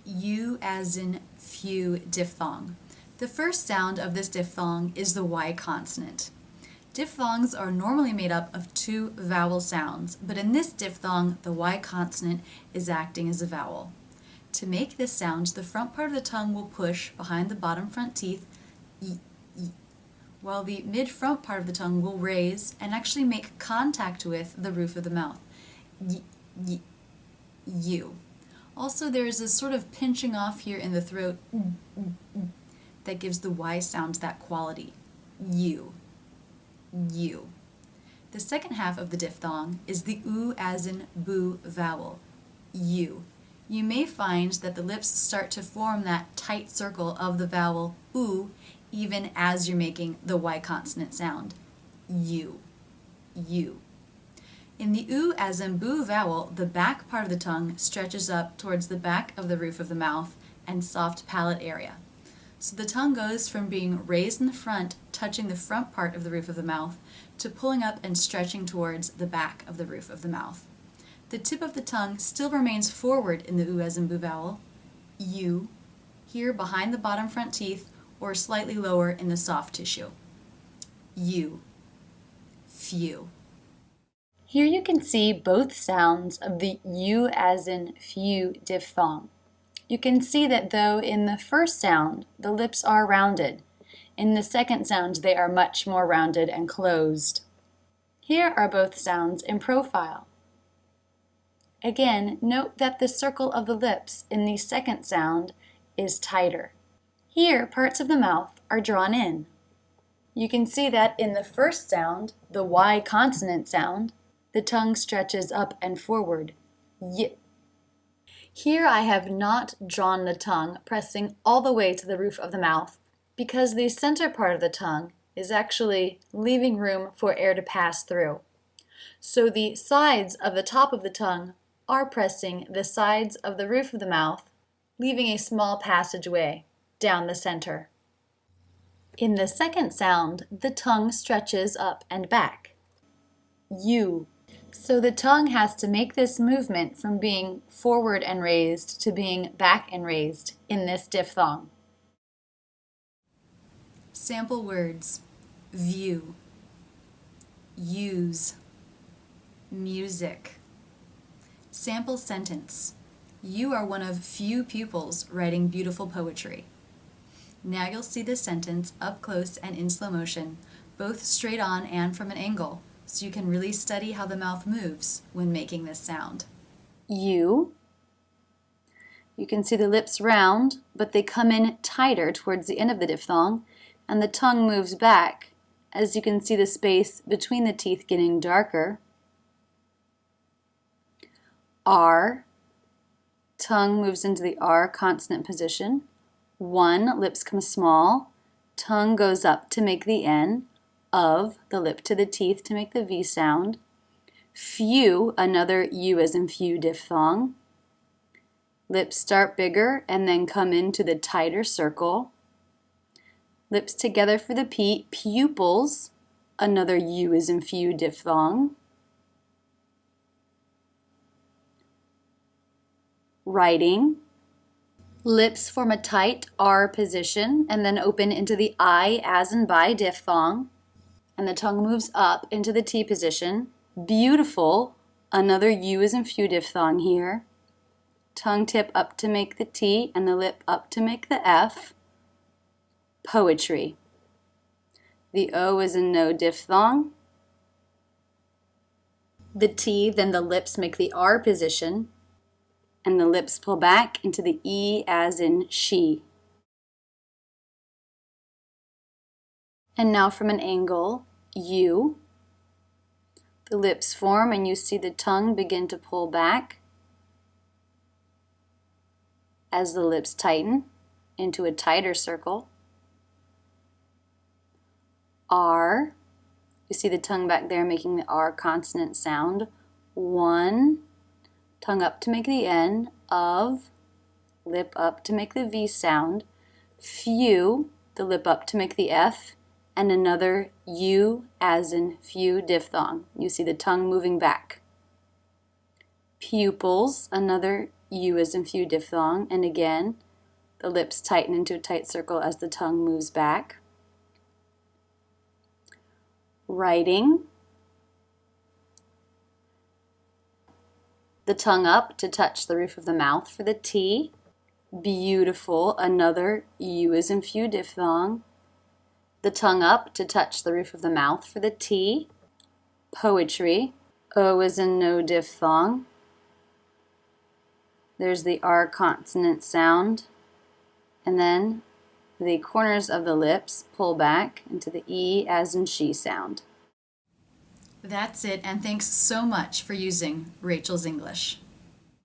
U as in few diphthong. The first sound of this diphthong is the Y consonant. Diphthongs are normally made up of two vowel sounds, but in this diphthong, the Y consonant is acting as a vowel. To make this sound, the front part of the tongue will push behind the bottom front teeth, y, while the mid-front part of the tongue will raise and actually make contact with the roof of the mouth, U. Also, there is a sort of pinching off here in the throat that gives the Y sound that quality, U. The second half of the diphthong is the U as in boo vowel, U. You may find that the lips start to form that tight circle of the vowel U even as you're making the Y consonant sound, U. In the U as in boo vowel, the back part of the tongue stretches up towards the back of the roof of the mouth and soft palate area. So the tongue goes from being raised in the front, touching the front part of the roof of the mouth, to pulling up and stretching towards the back of the roof of the mouth. The tip of the tongue still remains forward in the U as in boo vowel, U, here behind the bottom front teeth or slightly lower in the soft tissue. U, few. Here you can see both sounds of the U as in few diphthong. You can see that though in the first sound the lips are rounded, in the second sound they are much more rounded and closed. Here are both sounds in profile. Again, note that the circle of the lips in the second sound is tighter. Here, parts of the mouth are drawn in. You can see that in the first sound, the Y consonant sound, the tongue stretches up and forward, y. Here I have not drawn the tongue pressing all the way to the roof of the mouth because the center part of the tongue is actually leaving room for air to pass through. So the sides of the top of the tongue are pressing the sides of the roof of the mouth, leaving a small passageway down the center. In the second sound, the tongue stretches up and back, U. So the tongue has to make this movement from being forward and raised to being back and raised in this diphthong. Sample words: view, use, music. Sample sentence: you are one of few pupils writing beautiful poetry. Now you'll see the sentence up close and in slow motion, both straight on and from an angle, so you can really study how the mouth moves when making this sound. You can see the lips round, but they come in tighter towards the end of the diphthong, and the tongue moves back, as you can see the space between the teeth getting darker. R, tongue moves into the R consonant position. One, lips come small, tongue goes up to make the N, of, the lip to the teeth to make the V sound. Few, another U as in few diphthong. Lips start bigger and then come into the tighter circle. Lips together for the P, pupils, another U as in few diphthong. Writing. Lips form a tight R position and then open into the I as in by diphthong. And the tongue moves up into the T position. Beautiful, another U as in few diphthong here. Tongue tip up to make the T and the lip up to make the F. Poetry. The O is in no diphthong. The T, then the lips make the R position, and the lips pull back into the E as in she. And now from an angle, U. The lips form and you see the tongue begin to pull back as the lips tighten into a tighter circle. R. You see the tongue back there making the R consonant sound. One. Tongue up to make the N, of, lip up to make the V sound, few, the lip up to make the F, and another U as in few diphthong. You see the tongue moving back. Pupils, another U is in few diphthong, and again, the lips tighten into a tight circle as the tongue moves back. Writing. The tongue up to touch the roof of the mouth for the T. Beautiful, another U is in few diphthong. The tongue up to touch the roof of the mouth for the T. Poetry. O is in no diphthong. There's the R consonant sound. And then the corners of the lips pull back into the E as in she sound. That's it, and thanks so much for using Rachel's English.